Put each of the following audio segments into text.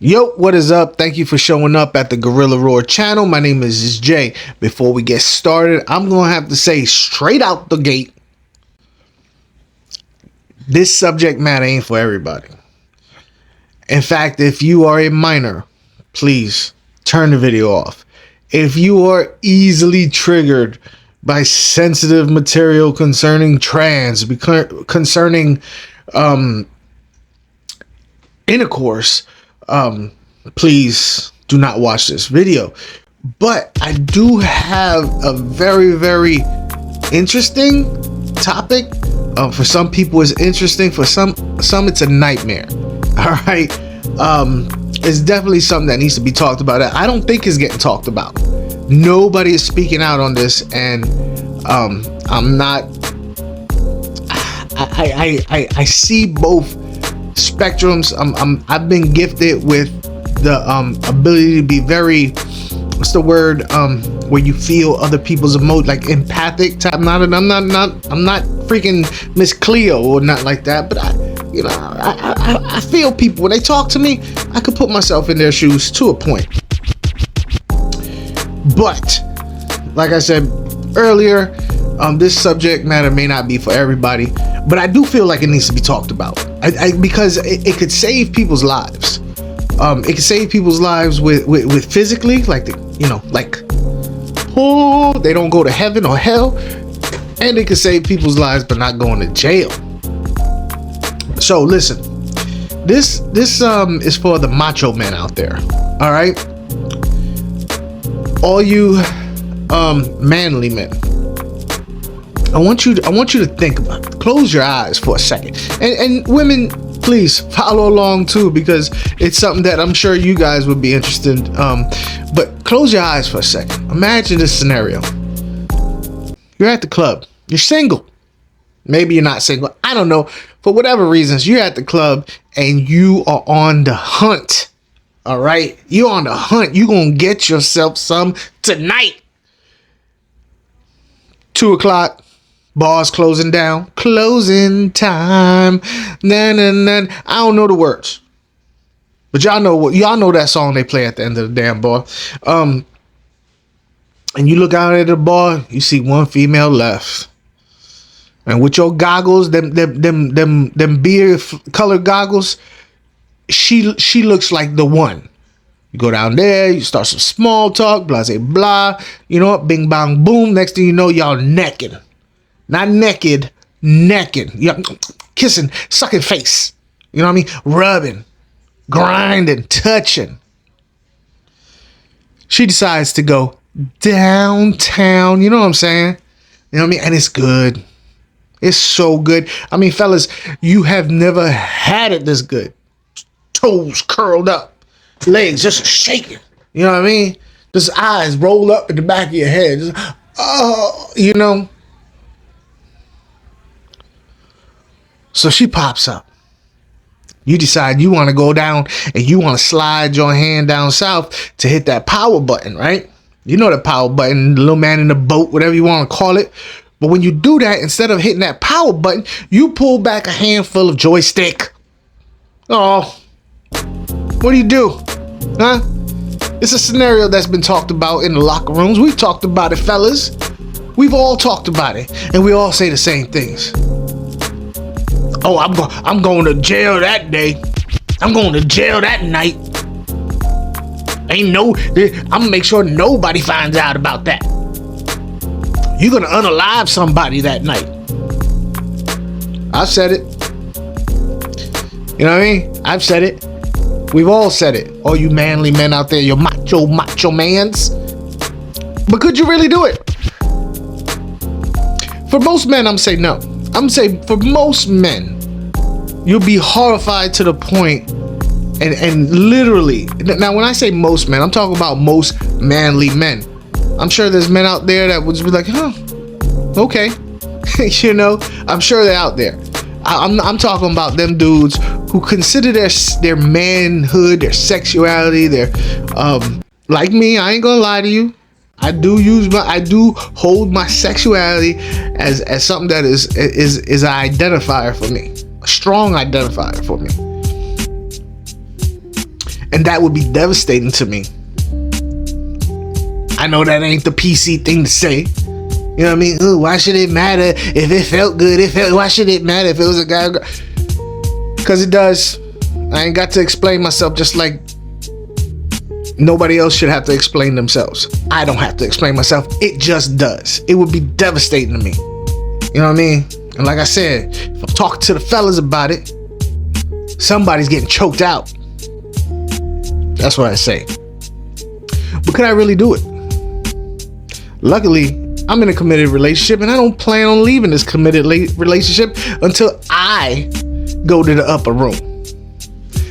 Yo, what is up? Thank you for showing up at the Gorilla Roar channel. My name is Jay. Before we get started, I'm going to have to say straight out the gate, this subject matter ain't for everybody. In fact, if you are a minor, please turn the video off. If you are easily triggered by sensitive material concerning trans, concerning intercourse, please do not watch this video. But I do have a very, very interesting topic. For some people it's interesting, for some it's a nightmare. All right. It's definitely something that needs to be talked about. I don't think it's getting talked about. Nobody is speaking out on this, and I'm not. I see both spectrums. I've been gifted with the ability to be very, what's the word, where you feel other people's emotions, like empathic type. I'm not freaking Miss Cleo or not like that, but I feel people when they talk to me. I could put myself in their shoes to a point. But like I said earlier, this subject matter may not be for everybody, but I do feel like it needs to be talked about. Because it could save people's lives. It could save people's lives with physically, like they don't go to heaven or hell, and it could save people's lives but not going to jail. So listen, this is for the macho men out there. All right, all you manly men. I want you to think about it. Close your eyes for a second, and women, please follow along too, because it's something that I'm sure you guys would be interested in. But close your eyes for a second. Imagine this scenario. You're at the club. You're single. Maybe you're not single. I don't know. For whatever reasons, you're at the club and you are on the hunt. All right? You're on the hunt. You're going to get yourself some tonight. 2 o'clock. Bars closing down. Closing time. Nah, nah, nah. I don't know the words, but y'all know that song they play at the end of the damn bar. And you look out at the bar, you see one female left, and with your goggles, them beer colored goggles, she looks like the one. You go down there, you start some small talk, blah blah blah. You know what? Bing bang boom. Next thing you know, y'all necking. Not naked, necking. You're kissing, sucking face. You know what I mean? Rubbing, grinding, touching. She decides to go downtown. You know what I'm saying? You know what I mean? And it's good. It's so good. I mean, fellas, you have never had it this good. Toes curled up, legs just shaking. You know what I mean? Just eyes roll up in the back of your head. Just, oh, you know. So she pops up. You decide you want to go down and you want to slide your hand down south to hit that power button, right? You know the power button, the little man in the boat, whatever you want to call it. But when you do that, instead of hitting that power button, you pull back a handful of joystick. Oh, what do you do? Huh? It's a scenario that's been talked about in the locker rooms. We've talked about it, fellas. We've all talked about it, and we all say the same things. Oh, I'm going to jail that day. I'm going to jail that night. I'm gonna make sure nobody finds out about that. You're gonna unalive somebody that night. I've said it. You know what I mean? I've said it. We've all said it. All you manly men out there, your macho mans. But could you really do it? For most men, I'm saying no. I'm saying for most men, you'll be horrified to the point, and literally, now when I say most men, I'm talking about most manly men. I'm sure there's men out there that would just be like, huh, okay. You know, I'm sure they're out there. I'm talking about them dudes who consider their manhood, their sexuality, their like me. I ain't gonna lie to you. I do hold my sexuality as something that is an identifier for me, a strong identifier for me. And And that would be devastating to me. I know that ain't the PC thing to say. You know what I mean? Ooh, why should it matter if it felt good? Why should it matter if it was a guy? Because it does. I ain't got to explain myself, just like nobody else should have to explain themselves. I don't have to explain myself. It just does. It would be devastating to me. You know what I mean? And like I said, if I'm talking to the fellas about it, somebody's getting choked out. That's what I say. But could I really do it? Luckily, I'm in a committed relationship, and I don't plan on leaving this committed relationship until I go to the upper room.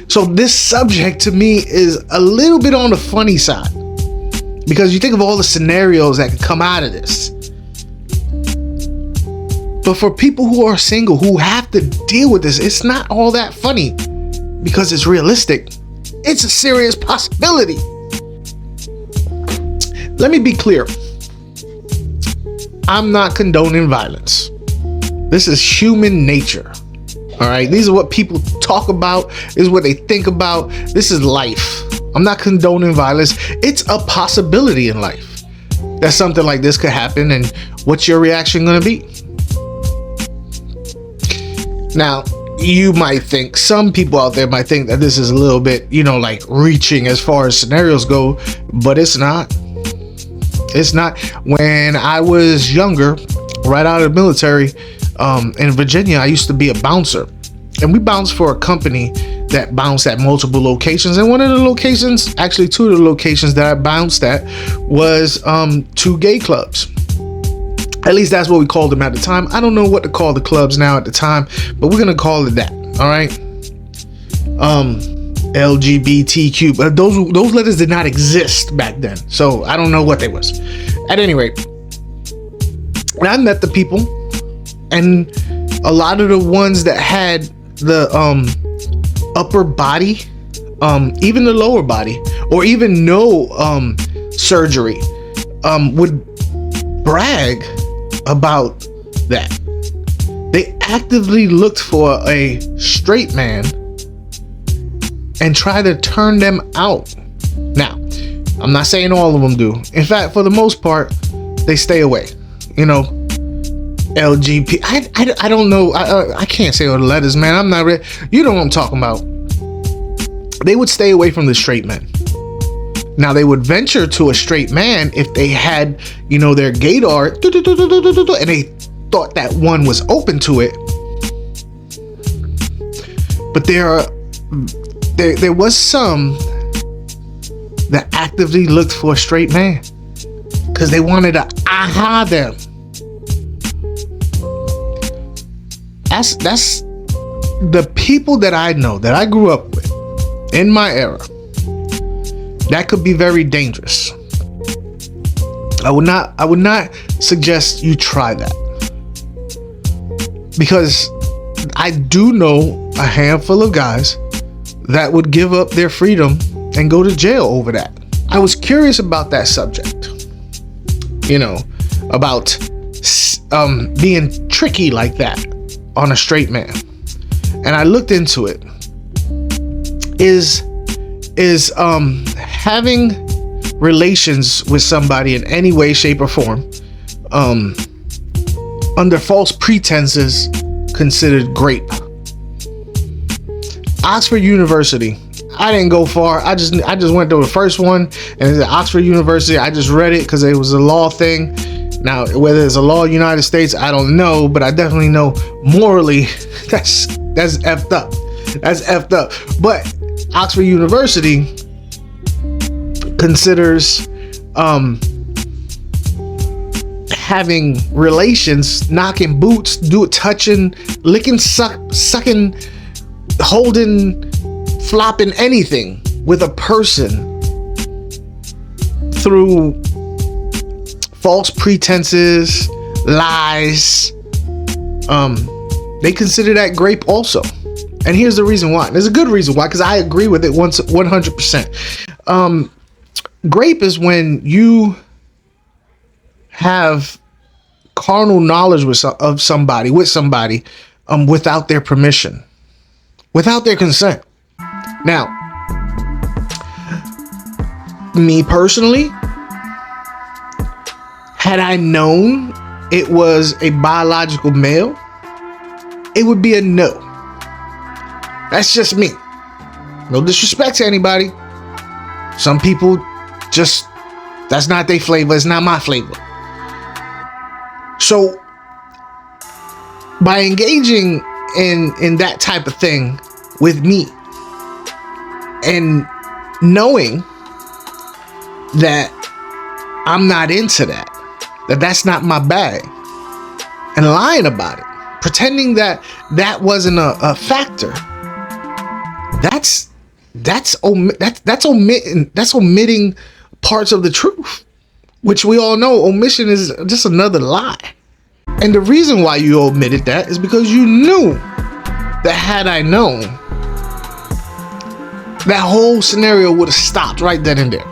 So this subject to me is a little bit on the funny side, because you think of all the scenarios that could come out of this. But for people who are single, who have to deal with this, it's not all that funny because it's realistic. It's a serious possibility. Let me be clear. I'm not condoning violence. This is human nature. All right. These are what people talk about. This is what they think about. This is life. I'm not condoning violence. It's a possibility in life that something like this could happen. And what's your reaction going to be? Now, you might think, some people out there might think that this is a little bit, like reaching as far as scenarios go, but it's not. It's not. When I was younger, right out of the military, in Virginia, I used to be a bouncer, and we bounced for a company that bounced at multiple locations. And one of the locations, actually two of the locations that I bounced at, was 2 gay clubs. At least that's what we called them at the time. I don't know what to call the clubs now at the time, but we're gonna call it that. All right. LGBTQ, but those letters did not exist back then, so I don't know what they was. At any rate, I met the people, and a lot of the ones that had the upper body, even the lower body, or even no surgery, would brag about that. They actively looked for a straight man and try to turn them out. Now, I'm not saying all of them do. In fact, for the most part, they stay away. LGBT. I don't know. I can't say all the letters, man. I'm not ready. You know what I'm talking about. They would stay away from the straight men. Now, they would venture to a straight man if they had, their gaydar, and they thought that one was open to it. But there was some that actively looked for a straight man because they wanted to aha them. That's the people that I know, that I grew up with in my era. That could be very dangerous. I would not suggest you try that, because I do know a handful of guys that would give up their freedom and go to jail over that. I was curious about that subject, about being tricky like that on a straight man, and I looked into it. Is having relations with somebody in any way, shape, or form under false pretenses considered grape? Oxford University. I didn't go far. I just went to the first one, and it's at Oxford University. I just read it because it was a law thing. Now, whether it's a law in the United States, I don't know, but I definitely know morally that's effed up. That's effed up. But Oxford University considers having relations, knocking boots, touching, licking, sucking, holding, flopping, anything with a person through false pretenses, lies. They consider that grape also. And here's the reason why. There's a good reason why, because I agree with it 100%. Grape is when you have carnal knowledge with somebody without their permission, without their consent. Now, me personally, had I known it was a biological male, it would be a no. That's just me. No disrespect to anybody. Some people just, that's not their flavor. It's not my flavor. So by engaging in that type of thing with me and knowing that I'm not into that's not my bag, and lying about it, pretending that wasn't a factor, that's omitting parts of the truth, which we all know omission is just another lie. And the reason why you omitted that is because you knew that had I known, that whole scenario would have stopped right then and there.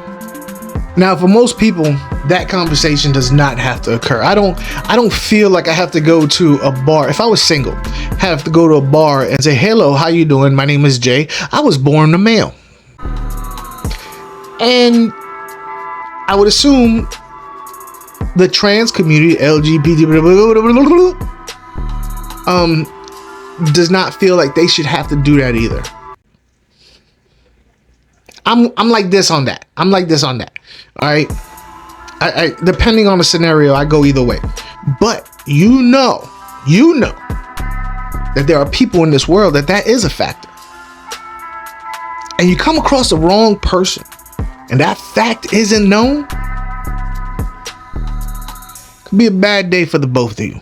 Now, for most people, that conversation does not have to occur. I don't feel like I have to go to a bar. If I was single, have to go to a bar and say, hello, how you doing? My name is Jay. I was born a male. And I would assume the trans community, LGBT, does not feel like they should have to do that either. I'm like this on that. I'm like this on that. All right. I depending on the scenario, I go either way. But you know that there are people in this world that is a factor. And you come across the wrong person and that fact isn't known, could be a bad day for the both of you.